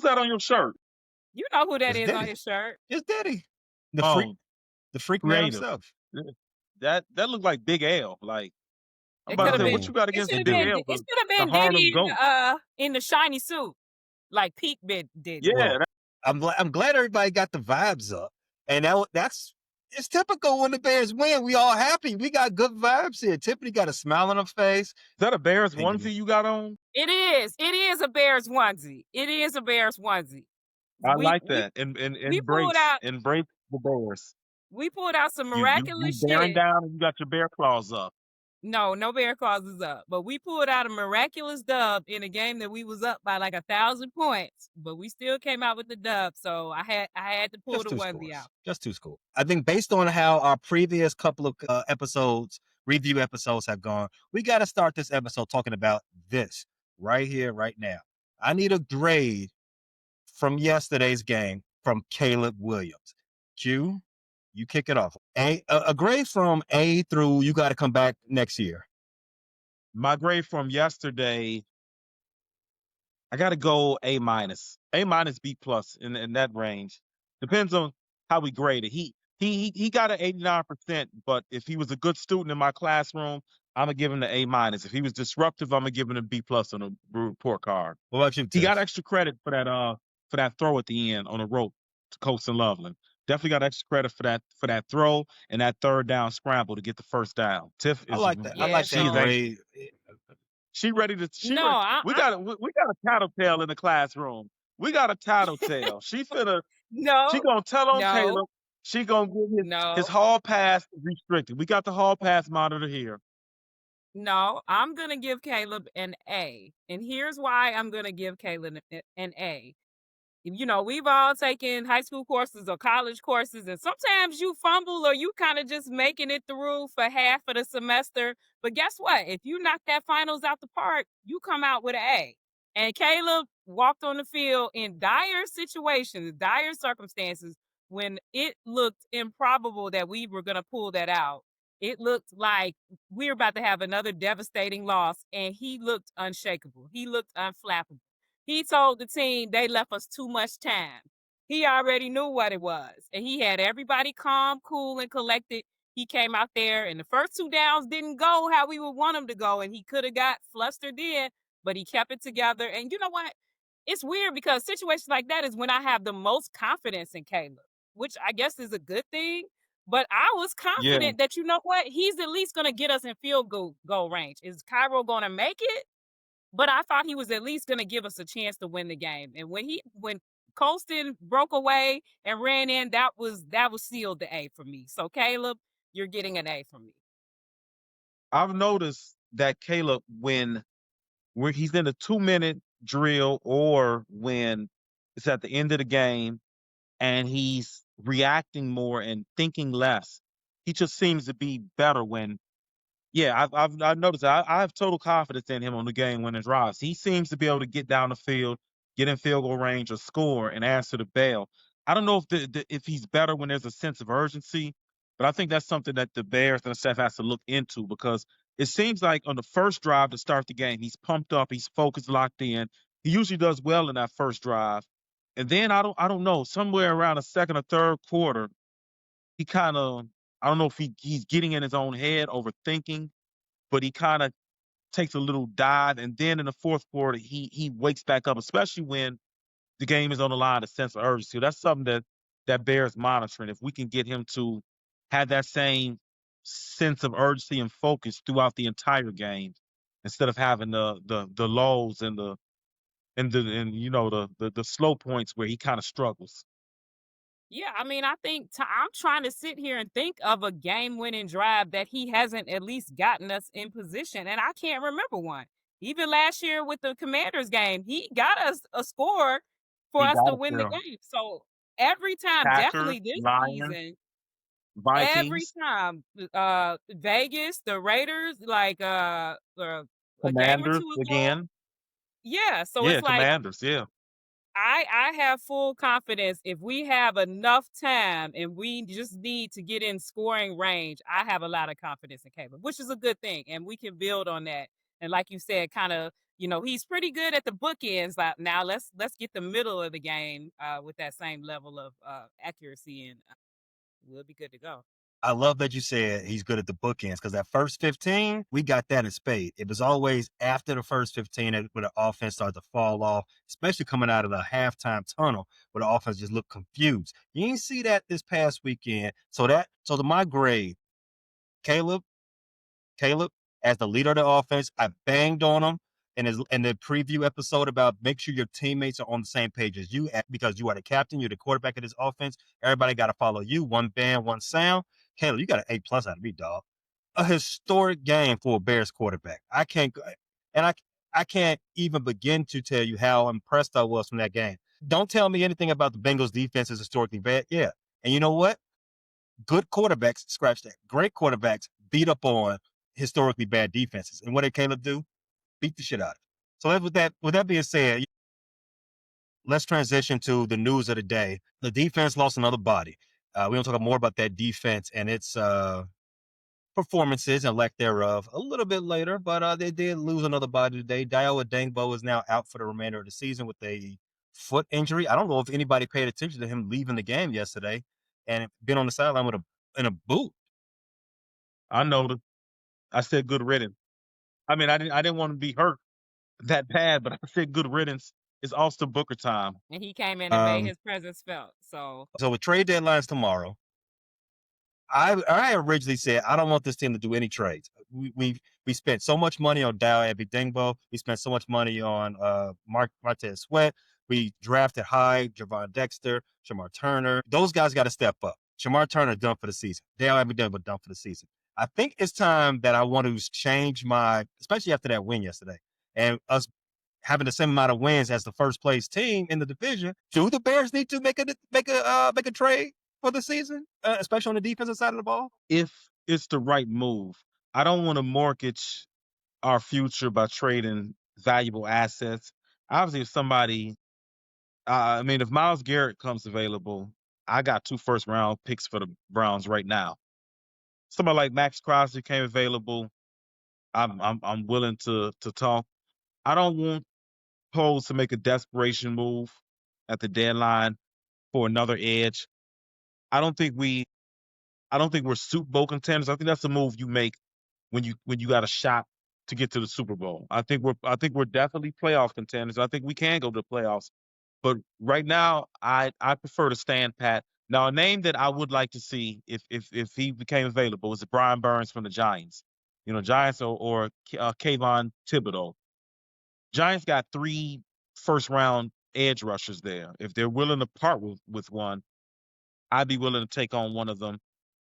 that on your shirt? You know who that It's is on Diddy. his shirt. It's Diddy. The freak, Oh, the freak man creative. himself. Yeah. That looked like Big L. Like I'm It about could to have I say, been. what mean, you got It against should it have Big do. been. L? It should have The been Harlem Diddy Goat. in the shiny suit, like Pete Diddy. Yeah, Well, I'm glad everybody got the vibes up, and that's it's typical when the Bears win. We all happy. We got good vibes here. Tiffany got a smile on her face. is that a Bears And onesie you got on? It is. It is a Bears onesie. It is a Bears onesie. I We like we that. And we pulled out. embrace the Bears. We pulled out some You miraculous bearing shit. down and you got your bear claws up. No bear causes up. But we pulled out a miraculous dub in a game that we was up by like 1,000 points. But we still came out with the dub. So I had to pull just the two onesie scores. out. Just two scores. I think based on how our previous couple of episodes, review episodes have gone, we got to start this episode talking about this right here, right now. I need a grade from yesterday's game from Caleb Williams. Q, you kick it off. A grade from A through you got to come back next year. My grade from yesterday, I got to go A minus, B plus in that range. Depends on how we grade it. He got an 89%, but if he was a good student in my classroom, I'm gonna give him the A minus. If he was disruptive, I'm gonna give him a B plus on the report card. What about you, He got Tiff? extra credit for that throw at the end on the rope to Colson Loveland. Definitely got extra credit for that throw and that third down scramble to get the first down. Tiff I is like that. I Yeah, like she that is no. anxious. grade. She ready to. No, We got a tattletale in the classroom. We got a tattletale. She no, gonna tell on no, Caleb. She gonna get his no. hall pass restricted. We got the hall pass monitor here. No, I'm going to give Caleb an A. And here's why I'm going to give Caleb an A. You know, we've all taken high school courses or college courses, and sometimes you fumble or you kind of just making it through for half of the semester. But guess what? If you knock that finals out the park, you come out with an A. And Caleb walked on the field in dire situations, dire circumstances, when it looked improbable that we were going to pull that out. It looked like we were about to have another devastating loss, and he looked unshakable. He looked unflappable. He told the team they left us too much time. He already knew what it was, and he had everybody calm, cool, and collected. He came out there, and the first 2 downs didn't go how we would want them to go, and he could have got flustered then, but he kept it together. And you know what? It's weird because situations like that is when I have the most confidence in Caleb, which I guess is a good thing. But I was Yeah, confident that, you know what, he's at least going to get us in field goal range. Is Cairo going to make it? But I thought he was at least going to give us a chance to win the game. And when Colston broke away and ran in, that was sealed the A for me. So Caleb, you're getting an A from me. I've noticed that Caleb when he's in a 2-minute drill or when it's at the end of the game and he's reacting more and thinking less, he just seems to be better when. Yeah, I've noticed that. I have total confidence in him on the game winning drives. He seems to be able to get down the field, get in field goal range, or score and answer the bell. I don't know if he's better when there's a sense of urgency, but I think that's something that the Bears and the staff has to look into because it seems like on the first drive to start the game, he's pumped up, he's focused, locked in. He usually does well in that first drive, and then I don't know, somewhere around the second or third quarter, he kind of I don't know if he's getting in his own head, overthinking, but he kind of takes a little dive, and then in the fourth quarter, he wakes back up, especially when the game is on the line. A sense of urgency. That's something that bears monitoring. If we can get him to have that same sense of urgency and focus throughout the entire game, instead of having the lulls and you know the slow points where he kind of struggles. Yeah, I mean, I think I'm trying to sit here and think of a game-winning drive that he hasn't at least gotten us in position, and I can't remember one. Even last year with the Commanders game, he got us a score for He us got to it win the there. game. So every time, Packers, definitely this Lions, season, every Vikings, time, Vegas, the Raiders, like a game or Commanders two ago. again. Yeah, so Yeah, it's like Commanders. Yeah. I have full confidence if we have enough time and we just need to get in scoring range. I have a lot of confidence in Caleb, which is a good thing, and we can build on that And like you said, kind of, he's pretty good at the bookends. Like, now let's get the middle of the game with that same level of accuracy, and we'll be good to go. I love that you said he's good at the bookends, because that first 15, we got that in spade. It was always after the first 15 where the offense started to fall off, especially coming out of the halftime tunnel where the offense just looked confused. You didn't see that this past weekend. So to my grade, Caleb, as the leader of the offense, I banged on him in the preview episode about make sure your teammates are on the same page as you, because you are the captain, you're the quarterback of this offense. Everybody got to follow you. One band, one sound. Caleb, you got an A+ out of me, dog. A historic game for a Bears quarterback. I can't even begin to tell you how impressed I was from that game. Don't tell me anything about the Bengals defense is historically bad. Yeah. And you know what? Good quarterbacks, scratch that. Great quarterbacks beat up on historically bad defenses. And what did Caleb do? Beat the shit out of it. So with that being said, let's transition to the news of the day. The defense lost another body. We're going to talk more about that defense and its performances and lack thereof a little bit later, but they did lose another body today. Dio Adengbo is now out for the remainder of the season with a foot injury. I don't know if anybody paid attention to him leaving the game yesterday and been on the sideline in a boot. I noticed. I said good riddance. I mean, I didn't want to be hurt that bad, but I said good riddance. It's Austin Booker time. And he came in and made his presence felt. So with trade deadlines tomorrow, I originally said I don't want this team to do any trades. We spent so much money on Dio Adengbo. We spent so much money on Martez Sweat. We drafted high Javon Dexter, Shamar Turner. Those guys got to step up. Shamar Turner done for the season. Dio Adengbo done for the season. I think it's time that I want to change especially after that win yesterday, and us having the same amount of wins as the first place team in the division. Do the Bears need to make a trade for the season, especially on the defensive side of the ball? If it's the right move, I don't want to mortgage our future by trading valuable assets. Obviously, if Myles Garrett comes available, I got 2 first-round picks for the Browns right now. Somebody like Max Crosby came available, I'm willing to talk. I don't want Poles to make a desperation move at the deadline for another edge. I don't think we're Super Bowl contenders. I think that's a move you make when you got a shot to get to the Super Bowl. I think we're definitely playoff contenders. I think we can go to the playoffs. But right now, I prefer to stand pat. Now, a name that I would like to see if he became available is Brian Burns from the Giants. Giants or Kayvon Thibodeau. Giants got 3 first-round edge rushers there. If they're willing to part with one, I'd be willing to take on one of them.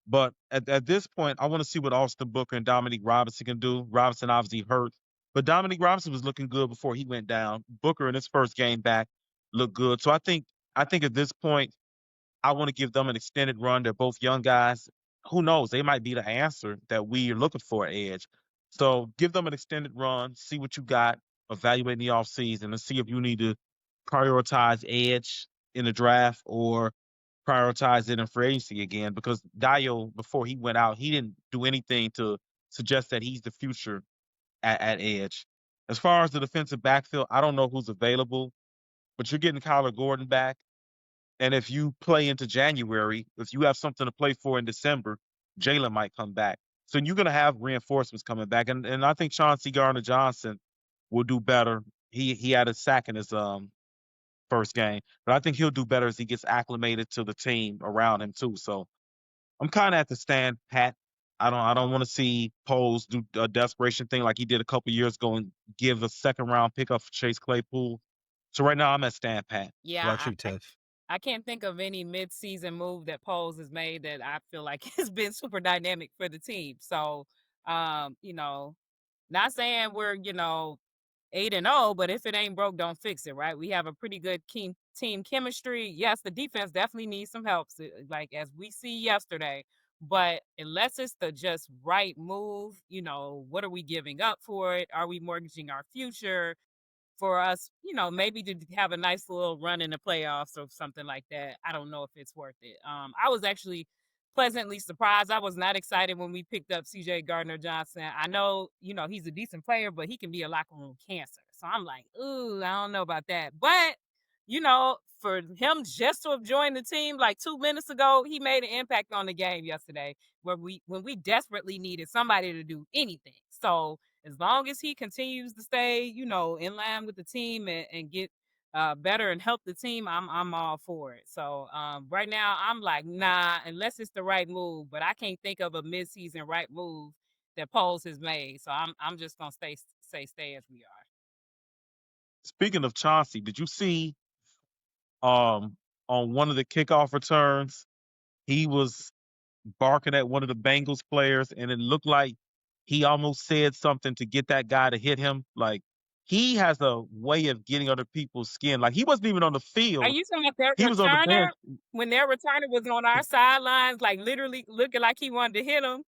But at this point, I want to see what Austin Booker and Dominique Robinson can do. Robinson obviously hurt, but Dominique Robinson was looking good before he went down. Booker in his first game back looked good. So I think at this point, I want to give them an extended run. They're both young guys. Who knows? They might be the answer that we are looking for at edge. So give them an extended run, see what you got, evaluate in the offseason, and see if you need to prioritize edge in the draft or prioritize it in free agency again. Because Dio, before he went out, he didn't do anything to suggest that he's the future at edge. As far as the defensive backfield, I don't know who's available, but you're getting Kyler Gordon back. And if you play into January, if you have something to play for in December, Jalen might come back. So you're going to have reinforcements coming back. And I think Chauncey Gardner-Johnson will do better. He had a sack in his first game, but I think he'll do better as he gets acclimated to the team around him too. So I'm kind of at the stand pat. I don't want to see Poles do a desperation thing like he did a couple years ago and give a second round pickup for Chase Claypool. So right now I'm at stand pat. yeah, What about you, Tiff? I can't think of any mid-season move that Poles has made that I feel like has been super dynamic for the team. So, not saying we're 8-0, but if it ain't broke, don't fix it, right? We have a pretty good team chemistry. Yes, the defense definitely needs some help, like as we see yesterday. But unless it's the just right move, what are we giving up for it? Are we mortgaging our future for us, maybe to have a nice little run in the playoffs or something like that? I don't know if it's worth it. I was actually pleasantly surprised. I was not excited when we picked up CJ Gardner-Johnson. I know, he's a decent player, but he can be a locker room cancer. So I'm like, ooh, I don't know about that. But, for him just to have joined the team like 2 minutes ago, he made an impact on the game yesterday when we desperately needed somebody to do anything. So as long as he continues to stay, in line with the team and get better and help the team, I'm all for it. So right now I'm like, nah, unless it's the right move. But I can't think of a midseason right move that Poles has made. So I'm just gonna stay as we are. Speaking of Chauncey, did you see on one of the kickoff returns, he was barking at one of the Bengals players, and it looked like he almost said something to get that guy to hit him. Like, he has a way of getting under people's skin. Like, he wasn't even on the Are field. you talking about their He was on the returner? bench. When their returner was on our sidelines, like literally looking like he wanted to hit him?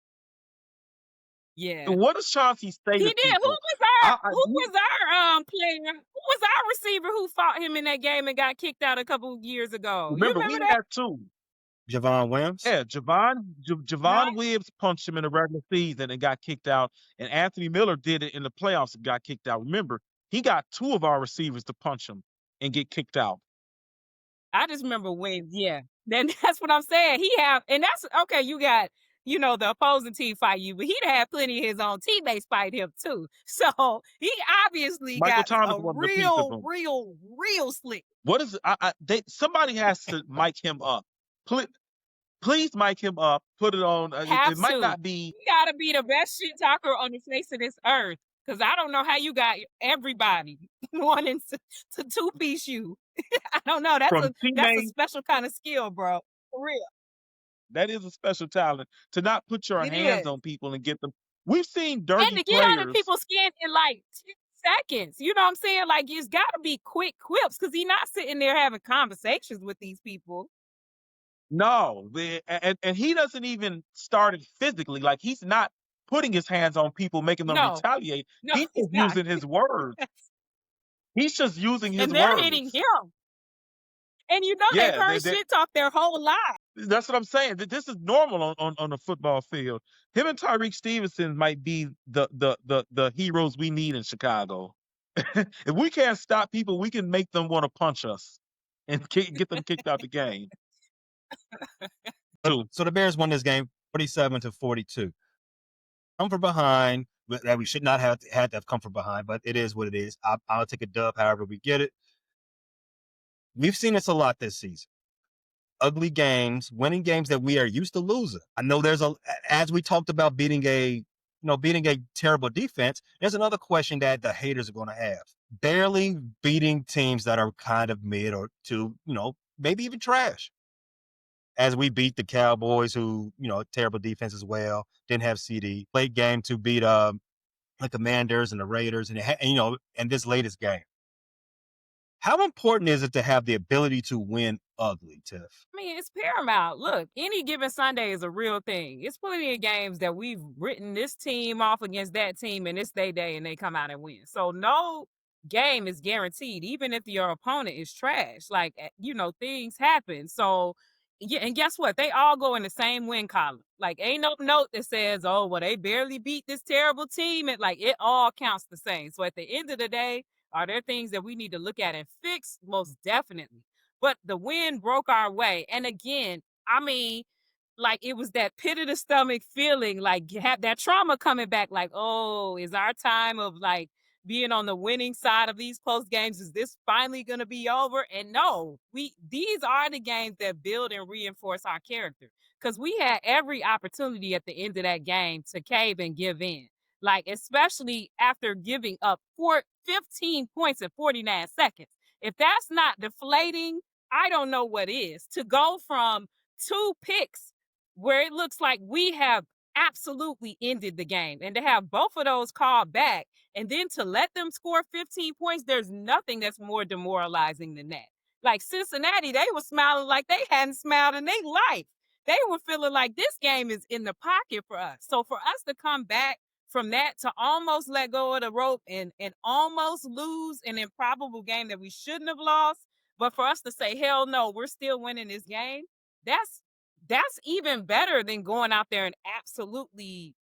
Yeah. What does Chauncey say He to did. Who people? was our I, who was our player? Who was our receiver who fought him in that game and got kicked out a couple years ago? You remember, remember we that? had two. Javon Williams. Yeah, Javon Williams punched him in the regular season and got kicked out, and Anthony Miller did it in the playoffs and got kicked out. Remember, he got two of our receivers to punch him and get kicked out. I just remember when, yeah. Then that's what I'm saying. And that's okay. You got, the opposing team fight you, but he'd had plenty of his own teammates fight him too. So he obviously Michael got Thomas a wasn't a piece of real, him. real, real slick. What is somebody has to mic him up. Please mic him up. Put it on. It might not be. You gotta be the best shit talker on the face of this earth. Cause I don't know how you got everybody wanting to two-piece you. I don't know. That's a special kind of skill, bro. For real. That is a special talent to not put your It hands is. on people and get them. We've seen And dirty to get under players. people's skin in like 10 seconds. You know what I'm saying? Like, it's got to be quick quips because he's not sitting there having conversations with these people. No, and he doesn't even start it physically. Like, he's not putting his hands on people, making them retaliate. No, He's just using his words. He's just using his and they're words. hitting him. And they've heard shit talk their whole life. That's what I'm saying. This is normal on the football field. Him and Tyreek Stevenson might be the heroes we need in Chicago. If we can't stop people, we can make them want to punch us and get them kicked out the game. So the Bears won this game 47-42. Come from behind that we should not have had to have come from behind, but it is what it is. I'll take a dub however we get it. We've seen this a lot this season. Ugly games, winning games that we are used to losing. I know as we talked about beating a terrible defense, there's another question that the haters are going to have. Barely beating teams that are kind of mid or to, maybe even trash. As we beat the Cowboys, who, terrible defense as well, didn't have CD. Late game to beat the Commanders and the Raiders and this latest game. How important is it to have the ability to win ugly, Tiff? I mean, it's paramount. Look, any given Sunday is a real thing. It's plenty of games that we've written this team off against that team and it's their day and they come out and win. So no game is guaranteed, even if your opponent is trash. Like, things happen. So, yeah, and guess what? They all go in the same win column. Like, ain't no note that says, oh, well, they barely beat this terrible team. And like, it all counts the same. So at the end of the day, are there things that we need to look at and fix? Most definitely. But the wind broke our way. And again, I mean, like, it was that pit of the stomach feeling, like, you have that trauma coming back, like, oh, is our time of like being on the winning side of these close games, is this finally going to be over? And no, these are the games that build and reinforce our character, because we had every opportunity at the end of that game to cave and give in. Like, especially after giving up 15 points in 49 seconds. If that's not deflating, I don't know what is. To go from 2 picks where it looks like we have absolutely ended the game, and to have both of those called back, and then to let them score 15 points, there's nothing that's more demoralizing than that. Like Cincinnati, they were smiling like they hadn't smiled in their life. They were feeling like this game is in the pocket for us. So for us to come back from that to almost let go of the rope and almost lose an improbable game that we shouldn't have lost, but for us to say, hell no, we're still winning this game, that's that's even better than going out there and absolutely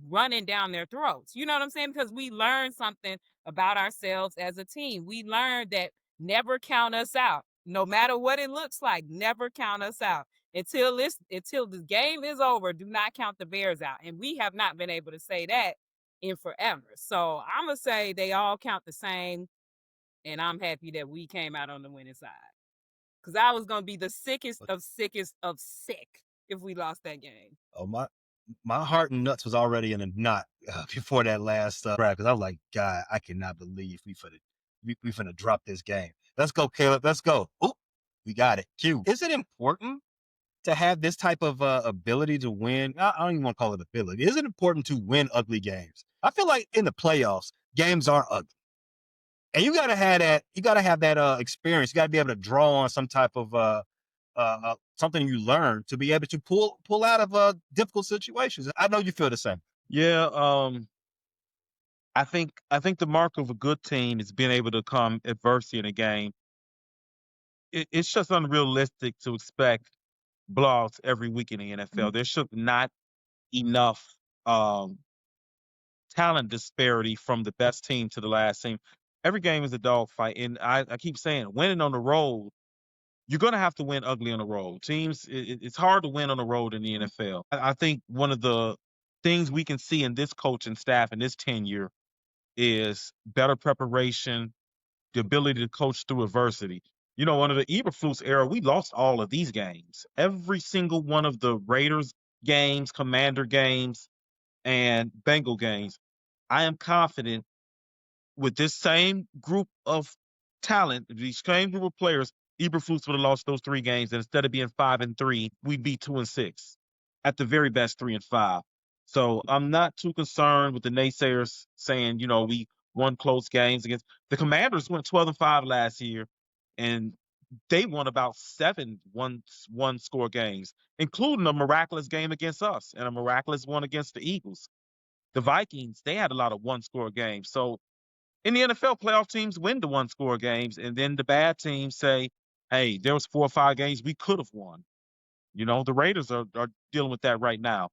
running down their throats. You know what I'm saying? Because we learned something about ourselves as a team. We learned that never count us out. No matter what it looks like, never count us out. Until the game is over, do not count the Bears out. And we have not been able to say that in forever. So I'm gonna say they all count the same, and I'm happy that we came out on the winning side. Because I was gonna be the sickest of sick if we lost that game. Oh, my heart and nuts was already in a knot before that last drive, because I was like, God, I cannot believe we finna drop this game. Let's go, Caleb. Let's go. Oh, we got it. Q. Is it important to have this type of ability to win? I don't even want to call it ability. Is it important to win ugly games? I feel like in the playoffs, games are ugly. And you gotta have that. You gotta have that experience. You gotta be able to draw on some type of something you learn to be able to pull out of difficult situations. I know you feel the same. Yeah, I think the mark of a good team is being able to come adversity in a game. It's just unrealistic to expect blowouts every week in the NFL. There should not enough talent disparity from the best team to the last team. Every game is a dogfight, and I keep saying, winning on the road, you're going to have to win ugly on the road. Teams, it's hard to win on the road in the NFL. I think one of the things we can see in this coaching staff and this tenure is better preparation, the ability to coach through adversity. You know, under the Eberflus era, we lost all of these games. Every single one of the Raiders games, Commander games, and Bengal games. I am confident with this same group of talent, these same group of players, Eberflus would have lost those 3 games, and instead of being 5-3, we'd be 2-6. At the very best, 3-5. So I'm not too concerned with the naysayers saying, you know, we won close games against the Commanders. Went 12-5 last year, and they won about 7 one score games, including a miraculous game against us and a miraculous one against the Eagles. The Vikings, they had a lot of one score games. So in the NFL, playoff teams win the one score games, and then the bad teams say, hey, there was 4 or 5 games we could have won. You know, the Raiders are dealing with that right now.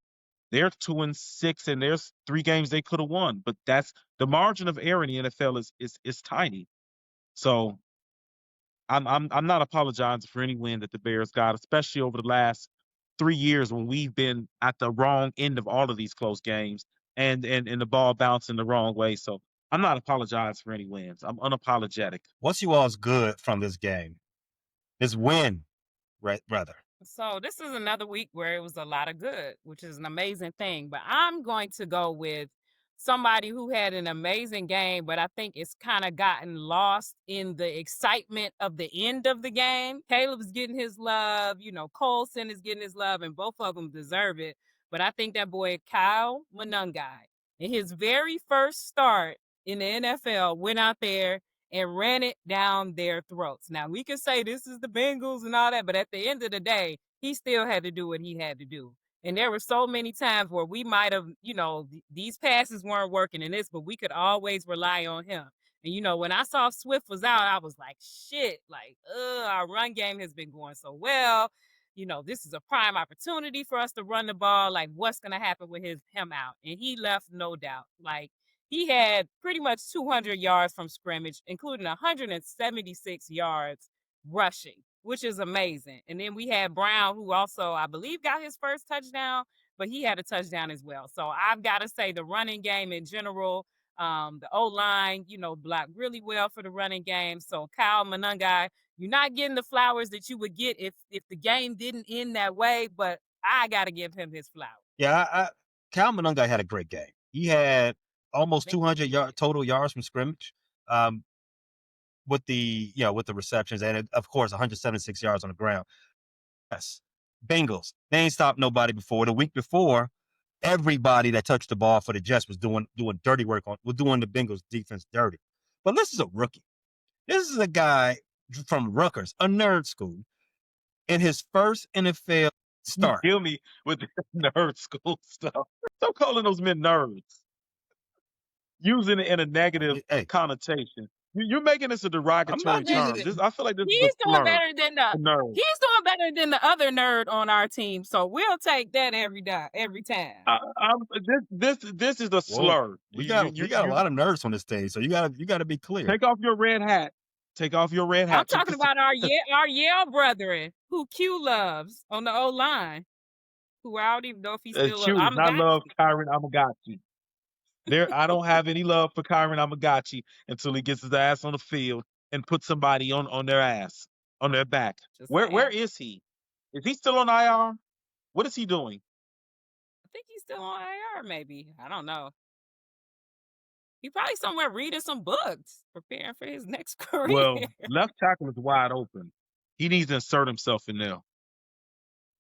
They're 2-6, and there's 3 games they could have won, but that's the margin of error in the NFL is tiny. So I'm not apologizing for any win that the Bears got, especially over the last 3 years when we've been at the wrong end of all of these close games and the ball bouncing the wrong way. So I'm not apologizing for any wins. I'm unapologetic. What's you all's good from this game? This win, right, brother? So this is another week where it was a lot of good, which is an amazing thing. But I'm going to go with somebody who had an amazing game, but I think it's kind of gotten lost in the excitement of the end of the game. Caleb's getting his love, you know, Colson is getting his love, and both of them deserve it. But I think that boy Kyle Monangai, in his very first start in the NFL, went out there and ran it down their throats. Now, we can say this is the Bengals and all that, but at the end of the day, he still had to do what he had to do. And there were so many times where we might have, you know, these passes weren't working in this, but we could always rely on him. And, you know, when I saw Swift was out, I was like, shit, like, our run game has been going so well. You know, this is a prime opportunity for us to run the ball. Like, what's going to happen with him out? And he left, no doubt. Like, he had pretty much 200 yards from scrimmage, including 176 yards rushing, which is amazing. And then we had Brown, who also, I believe, got his first touchdown, but he had a touchdown as well. So I've got to say the running game in general, the O-line, you know, blocked really well for the running game. So Kyle Monangai, you're not getting the flowers that you would get if the game didn't end that way, but I got to give him his flowers. Yeah, Kyle Monangai had a great game. He had almost 200 total yards from scrimmage, with the receptions, and of course 176 yards on the ground. Yes, Bengals, they ain't stopped nobody before. The week before, everybody that touched the ball for the Jets was doing dirty work doing the Bengals defense dirty. But this is a rookie. This is a guy from Rutgers, a nerd school, in his first NFL start. Kill me with the nerd school stuff. Stop calling those men nerds. Using it in a negative connotation. You're making this a I'm derogatory not using term. it. I feel like this is a He's doing slur. better than the Nerd. he's doing better than the other nerd on our team. So we'll take that every time. This is a Whoa, slur. we got a lot of nerds on this team, so you gotta be clear. Take off your red hat. Take off your red hat. I'm talking about our Yale brethren who Q loves on the O line. Who I don't even know if he's still Q does not love Amagati. Kyron Amagati. I don't have any love for Kyron Amagati until he gets his ass on the field and puts somebody on their ass, on their back. Just Where saying. is he? Is he still on IR? What is he doing? I think he's still on IR, maybe. I don't know. He probably somewhere reading some books, preparing for his next career. Well, left tackle is wide open. He needs to insert himself in there.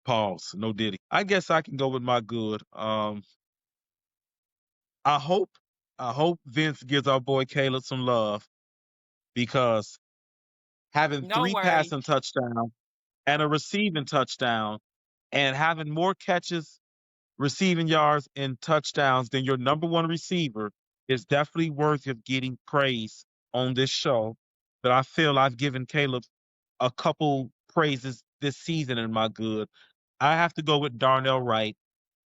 Pause. No diddy. I guess I can go with my good. I hope Vince gives our boy Caleb some love because having No 3 worry. passing touchdowns and a receiving touchdown and having more catches, receiving yards, and touchdowns than your number one receiver is definitely worthy of getting praise on this show. But I feel I've given Caleb a couple praises this season in my good. I have to go with Darnell Wright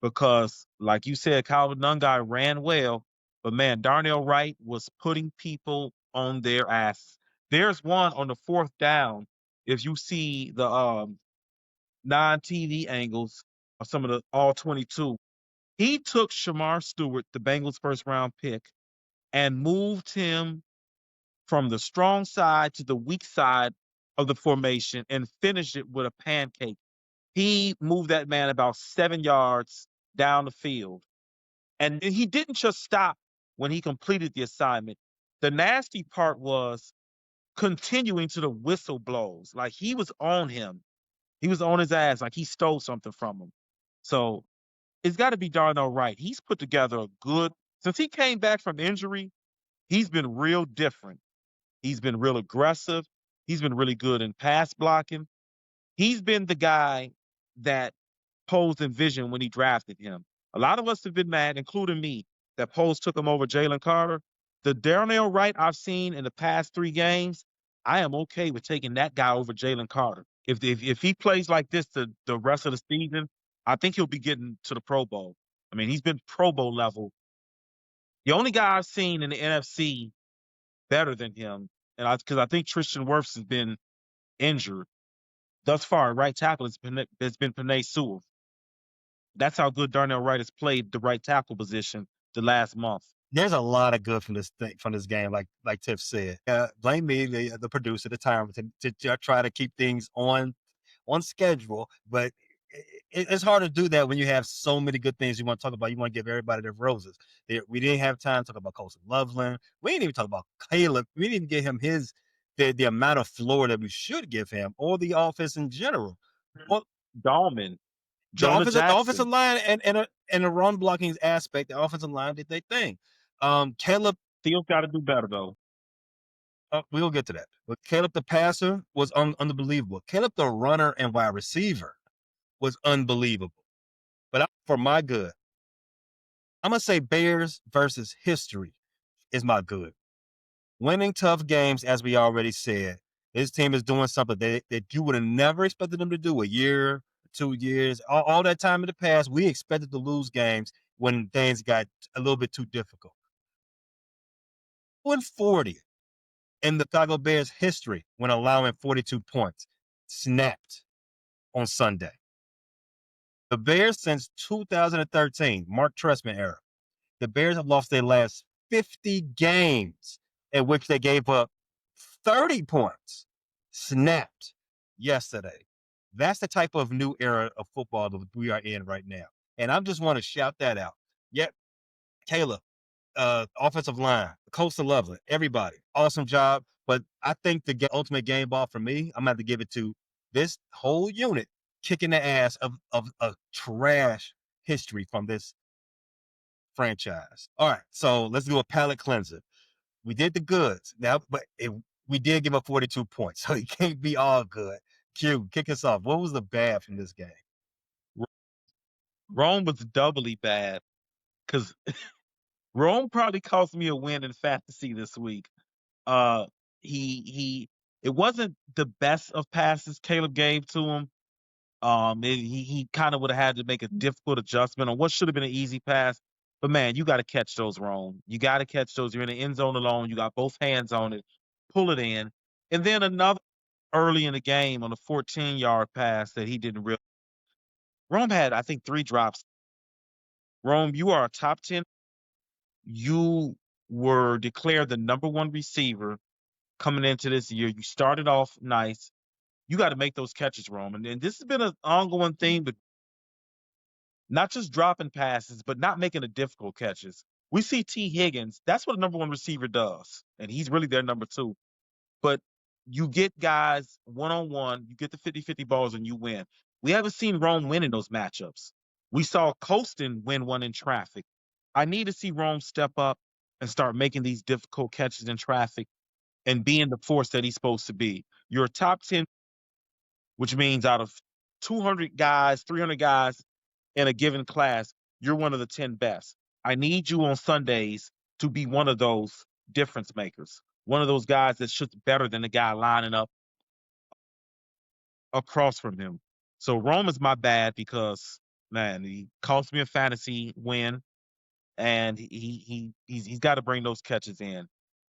because, like you said, Calvin Nungai ran well, but man, Darnell Wright was putting people on their ass. There's one on the 4th down. If you see the non-TV angles of some of the all 22, he took Shamar Stewart, the Bengals' first round pick, and moved him from the strong side to the weak side of the formation and finished it with a pancake. He moved that man about 7 yards down the field. And he didn't just stop when he completed the assignment. The nasty part was continuing to the whistle blows. Like he was on him. He was on his ass like he stole something from him. So it's got to be Darnell Wright. He's put together a good, since he came back from injury, he's been real different. He's been real aggressive. He's been really good in pass blocking. He's been the guy that Poles envisioned when he drafted him. A lot of us have been mad, including me, that Poles took him over Jalen Carter. The Darnell Wright I've seen in the past 3 games, I am okay with taking that guy over Jalen Carter. If he plays like this the rest of the season, I think he'll be getting to the Pro Bowl. I mean, he's been Pro Bowl level. The only guy I've seen in the NFC better than him, and because I think Tristan Wirfs has been injured thus far. Right tackle has been Penei Sewell. That's how good Darnell Wright has played the right tackle position the last month. There's a lot of good from this game, like Tiff said. Blame me, the producer, the time to try to keep things on schedule, but it's hard to do that when you have so many good things you want to talk about. You want to give everybody their roses. We didn't have time to talk about Colson Loveland. We didn't even talk about Caleb. We didn't even give him the amount of floor that we should give him, or the offense in general. Well, Dahlman, the Jonah Jackson. offensive line and a run blocking aspect, the offensive line did their thing. Caleb Steele's got to do better though. We'll get to that. But Caleb the passer was unbelievable. Caleb the runner and wide receiver was unbelievable. But for my good, I'm going to say Bears versus history is my good. Winning tough games, as we already said. This team is doing something that you would have never expected them to do a year, 2 years. All that time in the past, we expected to lose games when things got a little bit too difficult. 140 in the Chicago Bears history when allowing 42 points snapped on Sunday. The Bears since 2013, Mark Trestman era, the Bears have lost their last 50 games in which they gave up 30 points snapped yesterday. That's the type of new era of football that we are in right now. And I just want to shout that out. Yep, Caleb, offensive line, Coastal Loveland, everybody, awesome job. But I think the ultimate game ball for me, I'm going to have to give it to this whole unit kicking the ass of a trash history from this franchise. All right, so let's do a palate cleanser. We did the goods now, but we did give up 42 points, so it can't be all good. Q, kick us off. What was the bad from this game? Rome was doubly bad because Rome probably cost me a win in fantasy this week. it wasn't the best of passes Caleb gave to him. He kind of would have had to make a difficult adjustment on what should have been an easy pass. But man, you got to catch those, Rome. You got to catch those. You're in the end zone alone. You got both hands on it. Pull it in. And then another early in the game on a 14-yard pass that he didn't really. Rome had, I think, 3 drops. Rome, you are a top 10. You were declared the number 1 receiver coming into this year. You started off nice. You got to make those catches, Rome. And this has been an ongoing theme, but not just dropping passes, but not making the difficult catches. We see T. Higgins. That's what a number 1 receiver does. And he's really their number 2. But you get guys one-on-one, you get the 50-50 balls, and you win. We haven't seen Rome win in those matchups. We saw Colston win one in traffic. I need to see Rome step up and start making these difficult catches in traffic and being the force that he's supposed to be. You're a top 10, which means out of 200 guys, 300 guys in a given class, you're one of the 10 best. I need you on Sundays to be one of those difference makers, one of those guys that's just better than the guy lining up across from him. So Rome is my bad because, man, he cost me a fantasy win, and he's got to bring those catches in.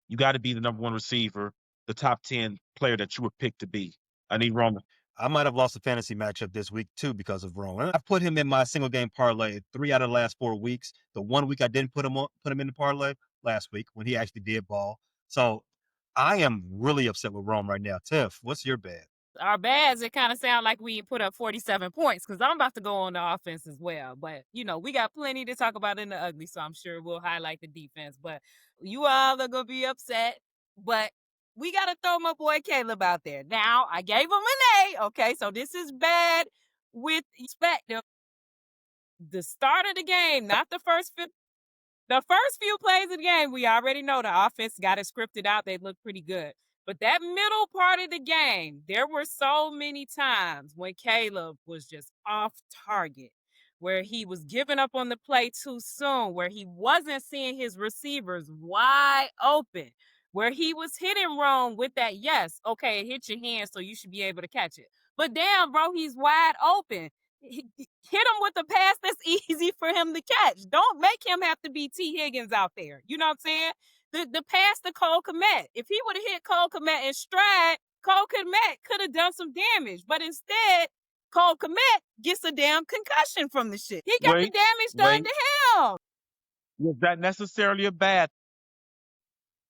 You got to be the number 1 receiver, the top 10 player that you were picked to be. I need Rome. I might have lost a fantasy matchup this week too because of Rome. I put him in my single game parlay 3 out of the last 4 weeks. The 1 week I didn't put him in the parlay last week when he actually did ball. So I am really upset with Rome right now. Tiff, what's your bad? Our bads, it kind of sound like we put up 47 points because I'm about to go on the offense as well. But, we got plenty to talk about in the ugly, so I'm sure we'll highlight the defense. But you all are going to be upset. But we got to throw my boy Caleb out there. Now, I gave him an A, okay? So this is bad with respect. The start of the game, not the first 50. The first few plays of the game, we already know the offense got it scripted out. They look pretty good. But that middle part of the game, there were so many times when Caleb was just off target, where he was giving up on the play too soon, where he wasn't seeing his receivers wide open, where he was hitting wrong with that, yes, okay, it hit your hand, so you should be able to catch it. But damn, bro, he's wide open. Hit him with a pass that's easy for him to catch. Don't make him have to be T. Higgins out there. You know what I'm saying? The pass to Cole Kmet. If he would have hit Cole Kmet in stride, Cole Kmet could have done some damage. But instead, Cole Kmet gets a damn concussion from the shit. He got the damage done to him. Was that necessarily a bad?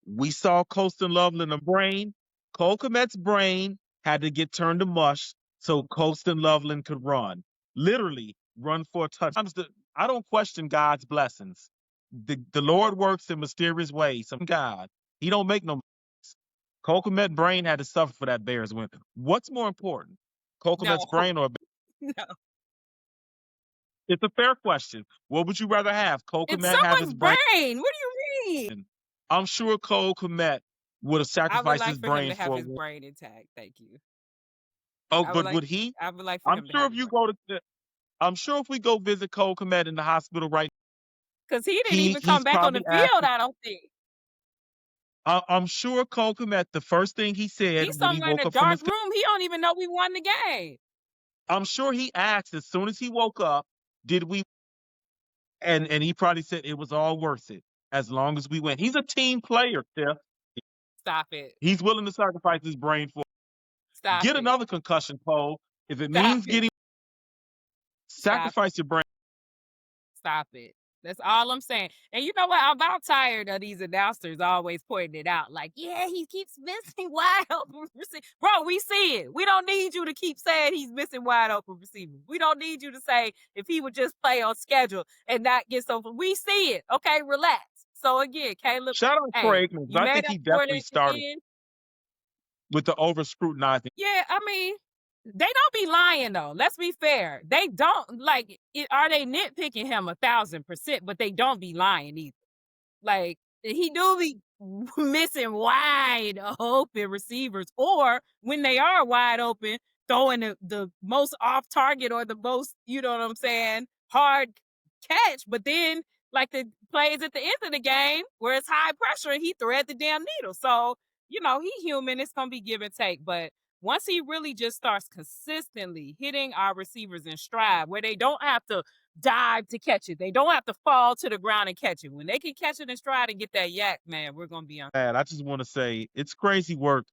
We saw Colston Loveland brain. Cole Kmet's brain had to get turned to mush so Colston Loveland could run. Literally run for a touchdown. I don't question God's blessings. The Lord works in mysterious ways. Some God, he don't make no mistakes. Cole Kmet's brain had to suffer for that Bears win. What's more important, Cole Kmet's brain or? No. It's a fair question. What would you rather have? Cole Kmet have his brain? What do you mean? I'm sure Cole Kmet would have sacrificed his brain him to have his brain intact. Thank you. Oh, but would he? I would like for him to have his brain. I'm sure if we go visit Cole Kmet in the hospital right now, because he didn't even come back on the field, I don't think. I'm sure Cole Kmet, the first thing he said when he woke up from his room, he don't even know we won the game. I'm sure he asked as soon as he woke up, did we? And he probably said it was all worth it as long as we win. He's a team player, Tiff. Stop it. He's willing to sacrifice his brain for. Get another concussion, Cole. If it means getting. Sacrifice your brain. Stop it. That's all I'm saying. And you know what? I'm about tired of these announcers always pointing it out. Like, yeah, he keeps missing wide open receivers. Bro, we see it. We don't need you to keep saying he's missing wide open receivers. We don't need you to say if he would just play on schedule and not get so. We see it. Okay, relax. So again, Caleb. Shout out Craig. I think he definitely started with the over scrutinizing. Yeah, I mean, they don't be lying though. Let's be fair. They don't like. Are they nitpicking him 1,000%? But they don't be lying either. Like he do be missing wide open receivers, or when they are wide open, throwing the most off target or the most, you know what I'm saying, hard catch. But then like the plays at the end of the game where it's high pressure and he thread the damn needle. So you know, he human. It's gonna be give and take. But once he really just starts consistently hitting our receivers in stride, where they don't have to dive to catch it, they don't have to fall to the ground and catch it. When they can catch it in stride and get that yak, man, we're gonna be on. I just want to say it's crazy work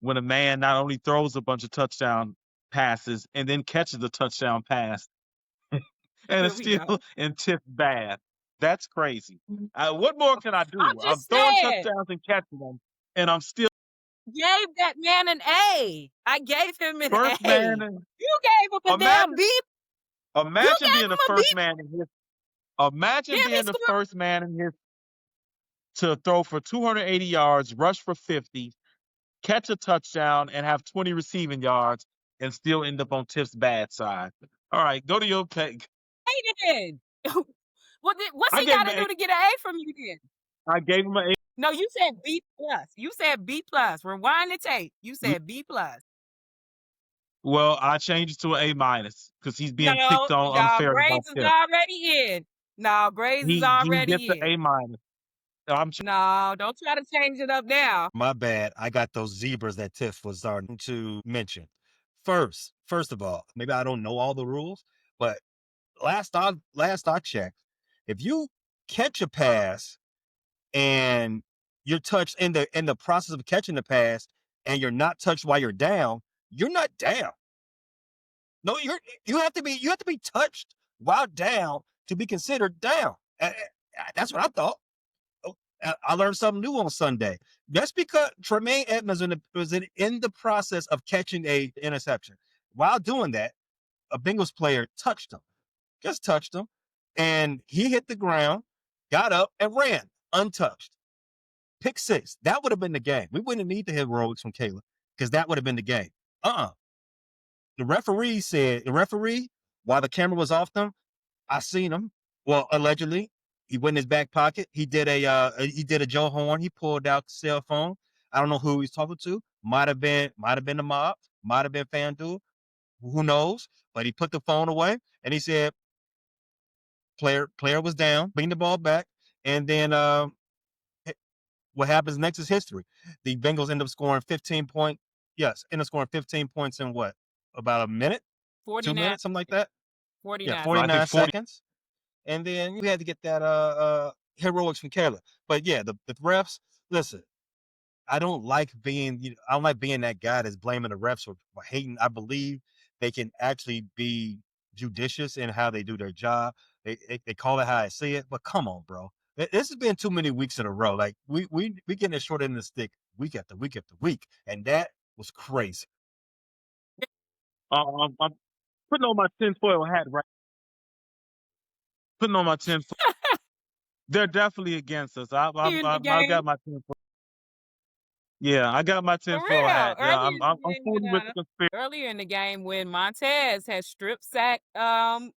when a man not only throws a bunch of touchdown passes and then catches a touchdown pass and Here it's we still go. in tip bad. That's crazy. What more can I I'm do? I'm just throwing saying, touchdowns and catching them, and I'm still gave that man an A. I gave him an first man. A. You gave him a damn Imagine, B. You imagine gave being the him a B. first man in his. Imagine Damn, he being the scored. first man in his to throw for 280 yards, rush for 50, catch a touchdown, and have 20 receiving yards, and still end up on Tiff's bad side. All right, go to your pick. Then. What's I he gave him got to an do to get an A from you then? A. I gave him an No, you said B plus. You said B plus. Rewind the tape. You A. said B plus. Well, I changed it to an A minus because he's being No, picked on no, unfairly by Grace is Tiff. already in. No, Grace is He gets already the in. A minus. I'm No, don't try to change it up now. My bad. I got those zebras that Tiff was starting to mention. First of all, maybe I don't know all the rules, but last I checked, if you catch a pass and you're touched in the process of catching the pass and you're not touched while you're down, you're not down. No, you have to be touched while down to be considered down. That's what I thought. Oh, I learned something new on Sunday. That's because Tremaine Edmonds was in the process of catching a interception. While doing that, a Bengals player touched him, just touched him, and he hit the ground, got up, and ran untouched. Pick six. That would have been the game. We wouldn't need the heroics from Caleb because that would have been the game. The referee, while the camera was off them, I seen him. Well, allegedly, he went in his back pocket. He did a Joe Horn. He pulled out the cell phone. I don't know who he's talking to. Might have been the mob. Might have been FanDuel. Who knows? But he put the phone away and he said, "Player was down. Bring the ball back." And then what happens next is history. The Bengals end up scoring 15 points. Yes, end up scoring 15 points in what? About a minute, 2 49. minutes, something like that. Yeah, 49. I 49 think 40. seconds. And then we had to get that heroics from Caleb. But yeah, the refs, listen, I don't like being that guy that's blaming the refs for hating. I believe they can actually be judicious in how they do their job. They call it how I see it, but come on, bro. This has been too many weeks in a row. Like we getting a short end of the stick week after week after week, and that was crazy. I'm putting on my tinfoil hat right. Putting on my tinfoil. They're definitely against us. In the I game. got my tinfoil. Yeah, I got my For tinfoil real. hat. Yeah, I'm fully with the conspiracy. Earlier in the game when Montez had strip sacked Joe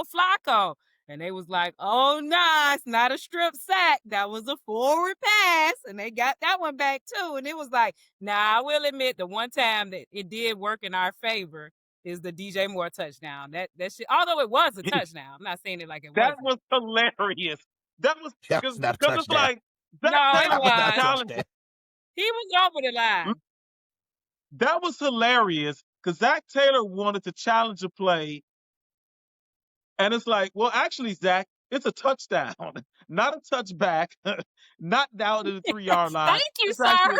Flacco. And they was like, oh nah, it's not a strip sack. That was a forward pass. And they got that one back too. And it was like, nah, I will admit the one time that it did work in our favor is the DJ Moore touchdown. That shit, although it was a touchdown. I'm not saying it like it That wasn't. was hilarious. That was That because was not a it's touchdown. like Zach No, it Taylor That was gets not a was. challenged. touchdown. He was over the line. That was hilarious because Zach Taylor wanted to challenge a play, and it's like, well, actually, Zach, it's a touchdown, not a touchback, not down to the 3-yard line. Thank you, It's sir. actually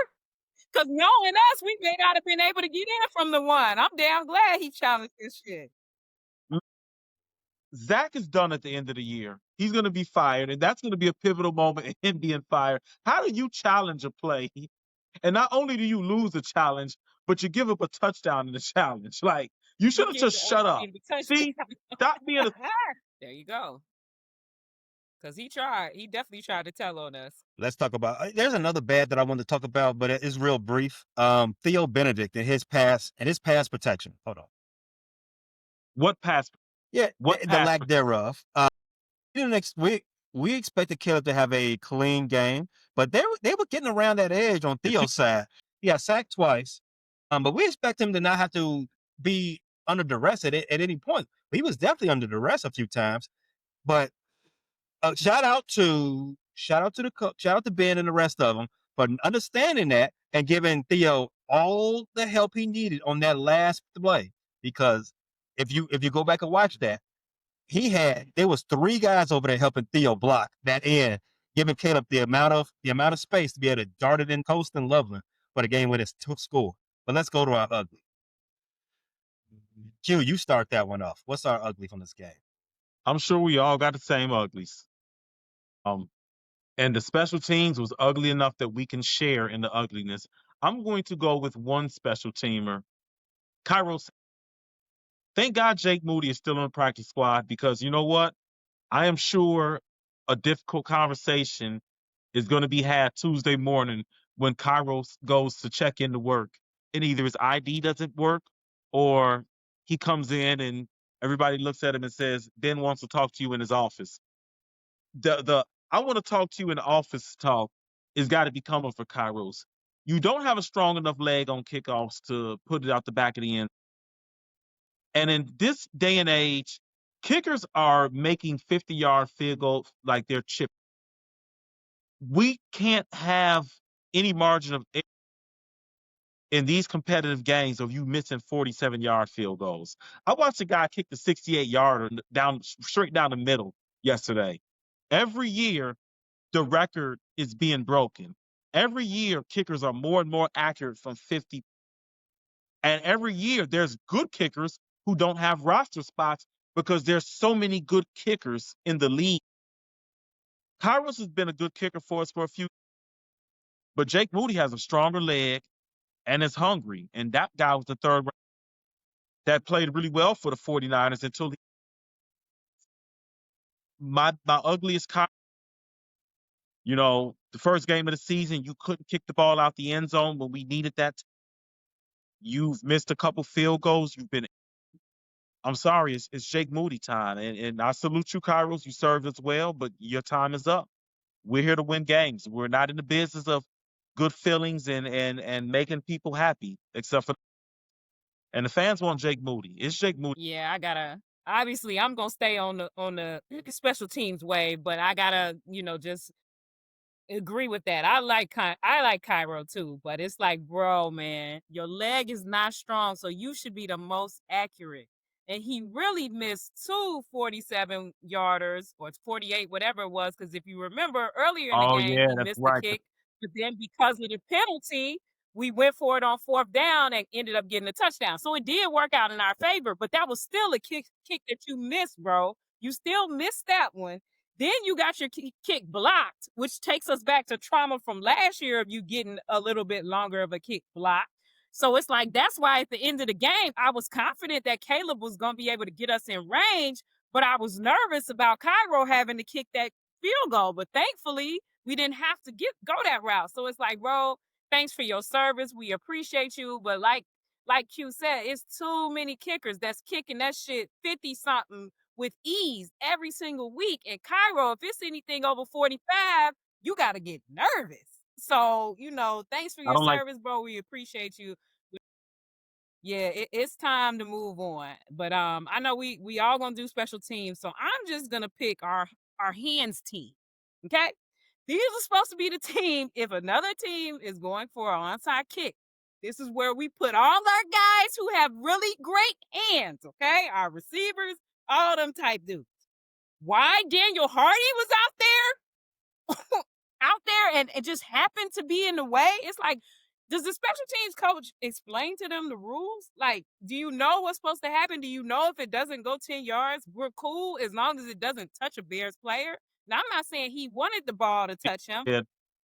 Because knowing us, we may not have been able to get in from the one. I'm damn glad he challenged this shit. Zach is done at the end of the year. He's going to be fired, and that's going to be a pivotal moment in him being fired. How do you challenge a play? And not only do you lose the challenge, but you give up a touchdown in the challenge. Like, you should have just shut up. See, stop being a. There you go. Because he tried. He definitely tried to tell on us. Let's talk about. There's another bad that I wanted to talk about, but it's real brief. Theo Benedict and his pass protection. Hold on. What pass? Yeah, What the pass? lack thereof. Next week, we expected Caleb to have a clean game, but they were getting around that edge on Theo's side. He got sacked twice, but we expect him to not have to be under duress at any point. He was definitely under duress a few times, but shout out to Ben and the rest of them But understanding that and giving Theo all the help he needed on that last play, because if you go back and watch that, there was 3 guys over there helping Theo block that end, giving Caleb the amount of space to be able to dart it in coast and Loveland for the game with his score. But let's go to our ugly. Q, you start that one off. What's our ugly from this game? I'm sure we all got the same uglies. And the special teams was ugly enough that we can share in the ugliness. I'm going to go with one special teamer, Kairos. Thank God Jake Moody is still on the practice squad, because you know what? I am sure a difficult conversation is going to be had Tuesday morning when Kairos goes to check into work, and either his ID doesn't work or he comes in and everybody looks at him and says, Ben wants to talk to you in his office. The I want to talk to you in the office talk is got to be coming for Kairos. You don't have a strong enough leg on kickoffs to put it out the back of the end. And in this day and age, kickers are making 50-yard field goals like they're chip. We can't have any margin of error in these competitive games of you missing 47-yard field goals. I watched a guy kick the 68-yarder straight down the middle yesterday. Every year, the record is being broken. Every year, kickers are more and more accurate from 50. And every year, there's good kickers who don't have roster spots because there's so many good kickers in the league. Kairos has been a good kicker for us for a few, but Jake Moody has a stronger leg and is hungry. And that guy was the third that played really well for the 49ers until my ugliest the first game of the season, you couldn't kick the ball out the end zone when we needed that. You've missed a couple field goals. I'm sorry, it's Jake Moody time. And I salute you, Kairos. You served us well, but your time is up. We're here to win games. We're not in the business of good feelings and making people happy, except for and the fans want Jake Moody. It's Jake Moody. Yeah, obviously I'm gonna stay on the special teams way, but I gotta, just agree with that. I like Cairo too, but it's like, bro, man, your leg is not strong, so you should be the most accurate. And he really missed 2 47-yarders or 48, whatever it was, because if you remember earlier in the Oh game, yeah, he that's missed the right. kick, but then because of the penalty, we went for it on 4th down and ended up getting a touchdown. So it did work out in our favor, but that was still a kick that you missed, bro. You still missed that one. Then you got your kick blocked, which takes us back to trauma from last year of you getting a little bit longer of a kick blocked. So it's like, that's why at the end of the game, I was confident that Caleb was going to be able to get us in range, but I was nervous about Cairo having to kick that field goal. But thankfully, we didn't have to go that route. So it's like, bro, thanks for your service. We appreciate you. But like Q said, it's too many kickers that's kicking that shit 50-something with ease every single week. And Cairo, if it's anything over 45, you got to get nervous. So, thanks for your service, bro. We appreciate you. Yeah, it's time to move on. But I know we all gonna do special teams, so I'm just gonna pick our hands team. Okay, these are supposed to be the team if another team is going for an onside kick. This is where we put all our guys who have really great hands. Okay, our receivers, all them type dudes. Why Daniel Hardy was out there and just happened to be in the way? It's like, does the special teams coach explain to them the rules? Like, do you know what's supposed to happen? Do you know if it doesn't go 10 yards, we're cool as long as it doesn't touch a Bears player? Now, I'm not saying he wanted the ball to touch him. Yeah,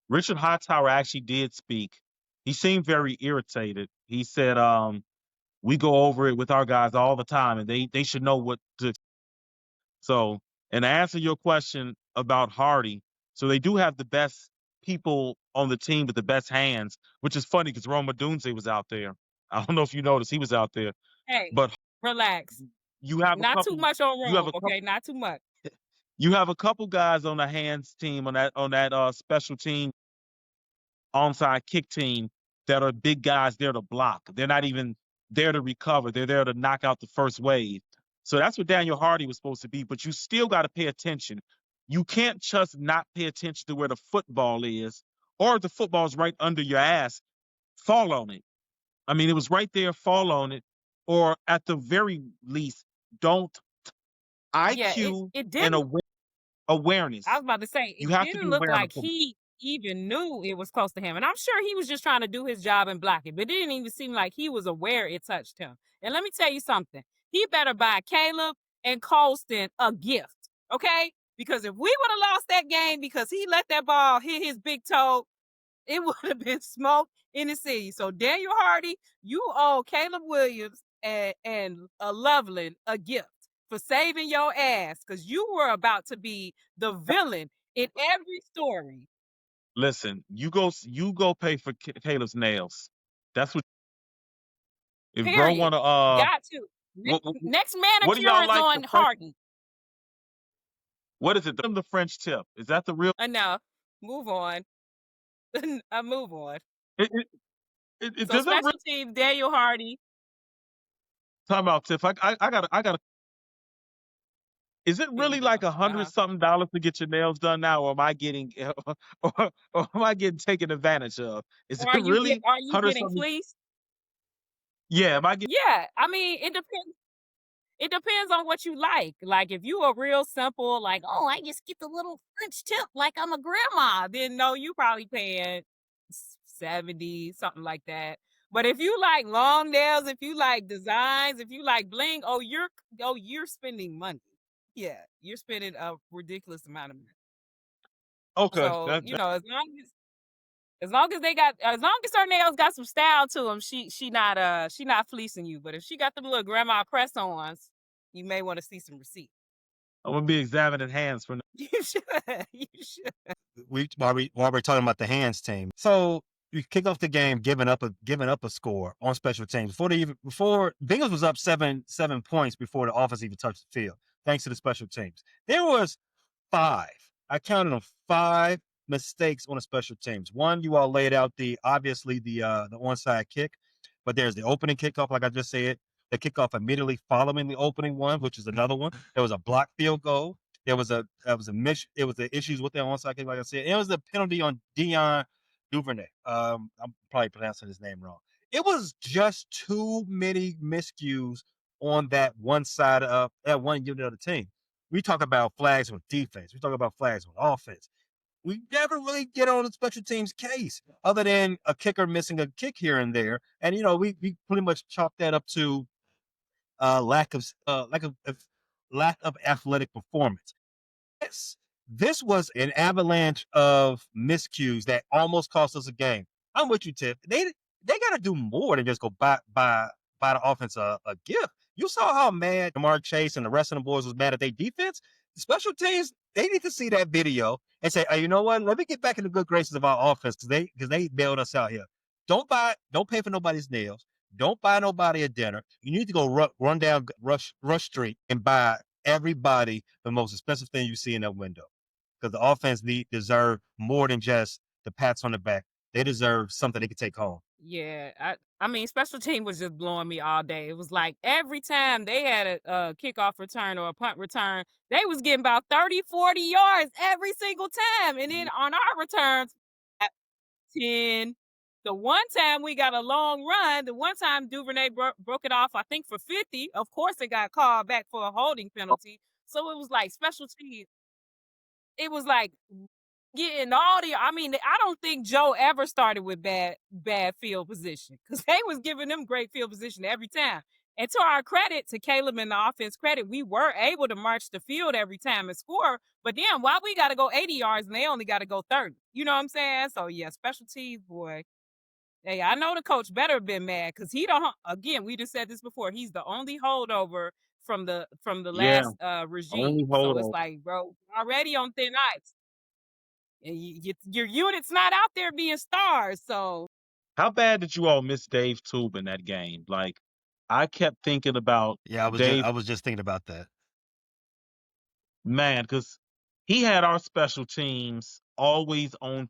Richard Hightower actually did speak. He seemed very irritated. He said, we go over it with our guys all the time, and they should know what to. So, and to answer your question about Hardy, so they do have the best people on the team with the best hands, which is funny because Roma Dunze was out there. I don't know if you noticed he was out there. Hey, but relax. You have not too much on Roma, okay? Not too much. You have a couple guys on the hands team on that special team onside kick team that are big guys there to block. They're not even there to recover. They're there to knock out the first wave. So that's what Daniel Hardy was supposed to be, but you still got to pay attention. You can't just not pay attention to where the football is or the football's right under your ass, fall on it. I mean, it was right there, fall on it, or at the very least, don't Yeah, IQ it and didn't I awareness. was about to say, You it have to be didn't look aware on the like football. he even knew it was close to him. And I'm sure he was just trying to do his job and block it, but it didn't even seem like he was aware it touched him. And let me tell you something. He better buy Caleb and Colston a gift, okay? Because if we would have lost that game because he let that ball hit his big toe, it would have been smoke in the city. So Daniel Hardy, you owe Caleb Williams and Loveland a gift for saving your ass because you were about to be the villain in every story. Listen, you go pay for Caleb's nails. That's what. If bro Period. wanna Got to. what Next what do y'all manicure is like the on French? Hardy. What is it? The French tip. Is that the real? Enough. Move on. Move on. It, it So does it really special teams, Daniel Hardy. time out, Tiff. I gotta. Is it Here we really go. like $100 something to get your nails done now, or am I getting or am I getting taken advantage of? Is Or it really are you 100 getting something? fleeced? Yeah, am I getting? Yeah. I mean, it depends. It depends on what you like. Like if you are real simple, like, oh, I just get the little French tip like I'm a grandma, then no, you probably paying 70, something like that. But if you like long nails, if you like designs, if you like bling, you're spending money. Yeah, you're spending a ridiculous amount of money. Okay, So, as long as her nails got some style to them, she not fleecing you. But if she got the little grandma press ons, you may want to see some receipts. I'm gonna be examining hands from. You should. You should. While we're talking about the hands team, so you kick off the game giving up a score on special teams before Bengals was up 7 points before the offense even touched the field, thanks to the special teams. There was 5. I counted them 5 mistakes on the special teams. One, you all laid out obviously the onside kick, but there's the opening kickoff, like I just said, the kickoff immediately following the opening one, which is another one. There was a blocked field goal. There was the issues with the onside kick, like I said. It was the penalty on Dion Duvernay. I'm probably pronouncing his name wrong. It was just too many miscues on that one side of that one unit of the team. We talk about flags on defense. We talk about flags on offense. We never really get on the special teams case, other than a kicker missing a kick here and there. And we pretty much chalk that up to lack of athletic performance. This was an avalanche of miscues that almost cost us a game. I'm with you, Tiff. They got to do more than just go buy the offense a gift. You saw how mad Jamar Chase and the rest of the boys was mad at their defense. The special teams, they need to see that video and say, hey, you know what? Let me get back in the good graces of our offense because they bailed us out here. Don't pay for nobody's nails. Don't buy nobody a dinner. You need to go run down Rush Street and buy everybody the most expensive thing you see in that window. Because the offense deserve more than just the pats on the back. They deserve something they can take home. Yeah, I mean, special team was just blowing me all day. It was like every time they had a kickoff return or a punt return, they was getting about 30, 40 yards every single time. And then on our returns, at 10. The one time we got a long run, the one time Duvernay broke it off, I think for 50. Of course, it got called back for a holding penalty. So it was like special teams. It was like getting all the. I mean, I don't think Joe ever started with bad field position because they was giving them great field position every time. And to our credit, to Caleb and the offense credit, we were able to march the field every time and score. But then why we got to go 80 yards and they only got to go 30? You know what I'm saying? So yeah, special teams, boy. Hey, I know the coach better have been mad because he don't. Again, we just said this before. He's the only holdover from the Yeah, last only regime. So it's hold like, bro, already on thin ice. And your unit's not out there being stars. So How bad did you all miss Dave Tube in that game? Like, I kept thinking about Yeah, Dave, I was just thinking about that. man, because he had our special teams always on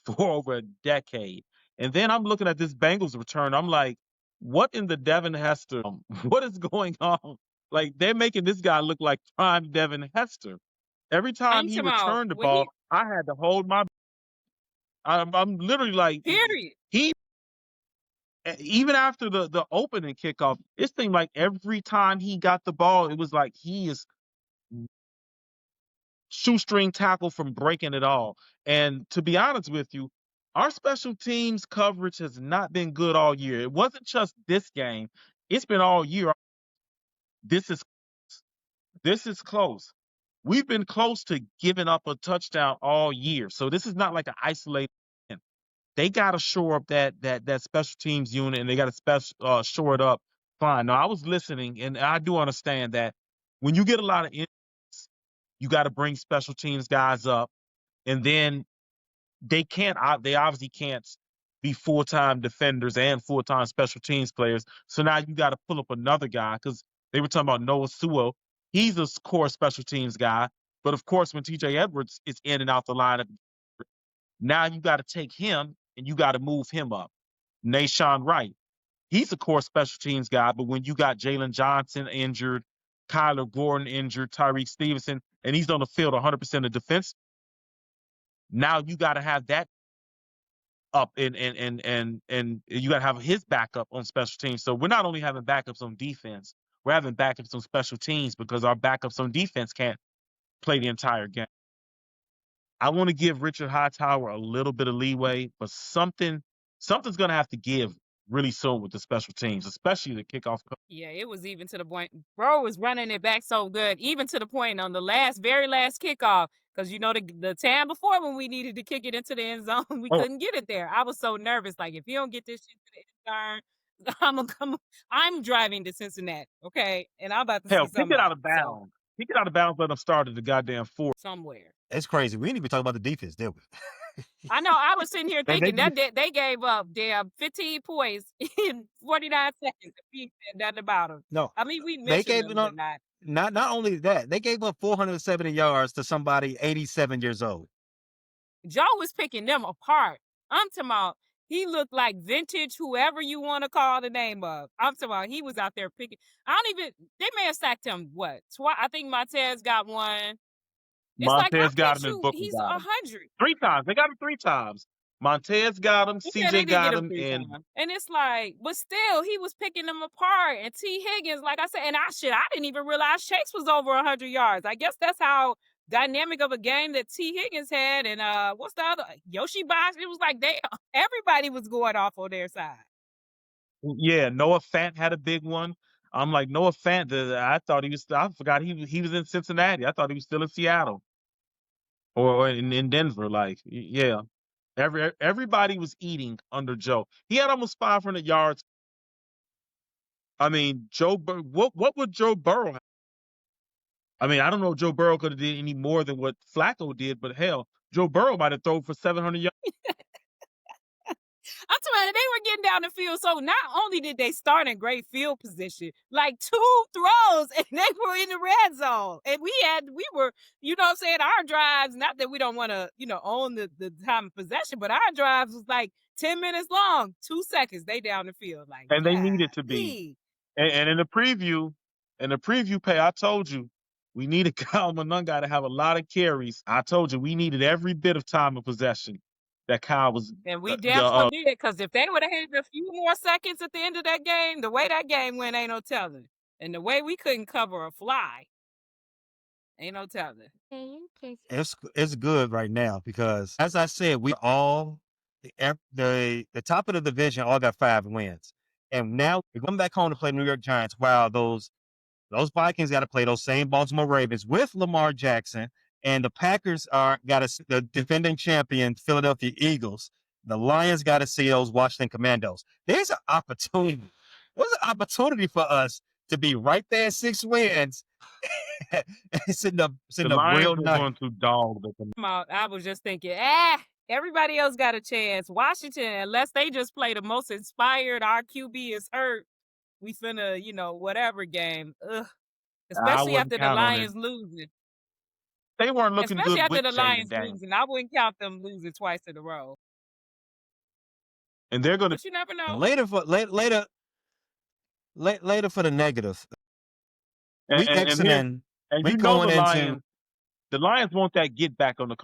for over a decade. And then I'm looking at this Bengals return. I'm like, what in the Devin Hester? What is going on? Like, they're making this guy look like prime Devin Hester. Every time I'm he talking about returned the when he ball, I had to hold my. I'm literally like Period. he even after the opening kickoff, it seemed like every time he got the ball, it was like he is shoestring tackle from breaking it all. And to be honest with you, our special teams coverage has not been good all year. It wasn't just this game; it's been all year. This is this is close. We've been close to giving up a touchdown all year, so this is not like an isolated. They got to shore up that special teams unit, and they got to shore it up. Fine. Now I was listening, and I do understand that when you get a lot of injuries, you got to bring special teams guys up, and then they can't. They obviously can't be full-time defenders and full-time special teams players. So now you got to pull up another guy because they were talking about Noah Sewell. He's a core special teams guy, but of course when T.J. Edwards is in and out the lineup, now you got to take him and you got to move him up. Nashawn Wright, he's a core special teams guy, but when you got Jalen Johnson injured, Kyler Gordon injured, Tyreek Stevenson, and he's on the field 100% of defense, now you got to have that up and you got to have his backup on special teams. So we're not only having backups on defense, we're having backups on special teams because our backups on defense can't play the entire game. I want to give Richard Hightower a little bit of leeway, but something's going to have to give really soon with the special teams, especially the kickoff. Yeah, it was even to the point. Bro was running it back so good, even to the point on the very last kickoff. Because the time before when we needed to kick it into the end zone, we couldn't get it there. I was so nervous. Like, if you don't get this shit to the end zone, I'm driving to Cincinnati, okay? And I'm about to see something. Kick it out of bounds. Kick it out of bounds. Let them start at the goddamn 4 somewhere. It's crazy. We didn't even talk about the defense, did we? I know. I was sitting here thinking that they gave up damn 15 points in 49 seconds. We said nothing about them. No, I mean we mentioned them, but not only that, they gave up 470 yards to somebody 87 years old. Joe was picking them apart. I'm talking about he looked like vintage, whoever you want to call the name of. I'm talking about he was out there picking. They may have sacked him what? I think Montez got one. Montez got him and Booker he's got him. 100. 3 times. They got him 3 times. Montez got him, CJ got him, and it's like, but still, he was picking them apart. And T. Higgins, like I said, and I didn't even realize Chase was over 100 yards. I guess that's how dynamic of a game that T. Higgins had. And what's the other? Yoshi Box. It was like everybody was going off on their side. Yeah, Noah Fant had a big one. I'm like, Noah Fant, I forgot he was in Cincinnati. I thought he was still in Seattle. Or in Denver, like, yeah. Everybody was eating under Joe. He had almost 500 yards. I mean, what would Joe Burrow have? I mean, I don't know if Joe Burrow could have did any more than what Flacco did, but hell, Joe Burrow might have thrown for 700 yards. I'm telling you, they were getting down the field. So not only did they start in great field position, like 2 throws, and they were in the red zone. And we were, you know what I'm saying, our drives, not that we don't want to, own the time of possession, but our drives was like 10 minutes long, 2 seconds, they down the field. Like, and they needed to be. And in the preview, pay, I told you, we needed Kyle Monunga to have a lot of carries. I told you, we needed every bit of time of possession that Kyle was. And we definitely did, because if they would have had a few more seconds at the end of that game, the way that game went, ain't no telling. And the way we couldn't cover a fly, ain't no telling. It's good right now because, as I said, we all the top of the division all got 5 wins, and now we're going back home to play New York Giants. While those Vikings got to play those same Baltimore Ravens with Lamar Jackson. And the Packers the defending champion Philadelphia Eagles. The Lions got to see those Washington Commandos. There's an opportunity. There's an opportunity for us to be right there at 6 wins. It's in the real night. Going to dog. I was just thinking, everybody else got a chance. Washington, unless they just play the most inspired, our QB is hurt, we finna, whatever game. Ugh. Especially after the Lions losing. They weren't looking especially good after the Lions losing. I wouldn't count them losing twice in a row. And they're going to. But you never know. Later for the negative. And you know the Lions want that get back on the.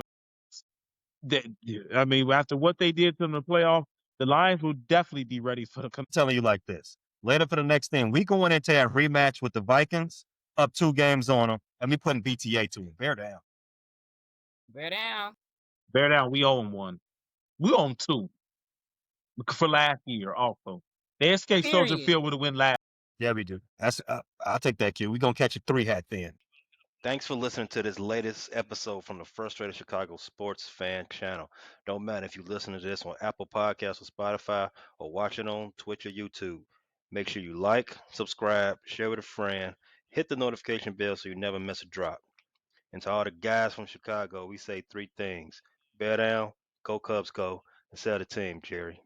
I mean, after what they did to them in the playoff, the Lions will definitely be ready for the. I'm telling you like this. Later for the next thing, we going into a rematch with the Vikings, up 2 games on them, and we putting BTA to them. Bear down. Bear down. Bear down. We own one. We own 2 for last year. Also, they escaped Soldier Period. Field with a win last. Yeah, we do. That's I'll take that cue. We gonna catch a 3 hat then. Thanks for listening to this latest episode from the Frustrated Chicago Sports Fan Channel. Don't matter if you listen to this on Apple Podcasts or Spotify or watch it on Twitch or YouTube. Make sure you like, subscribe, share with a friend, hit the notification bell so you never miss a drop. And to all the guys from Chicago, we say 3 things. Bear down, go Cubs go, and sell the team, Jerry.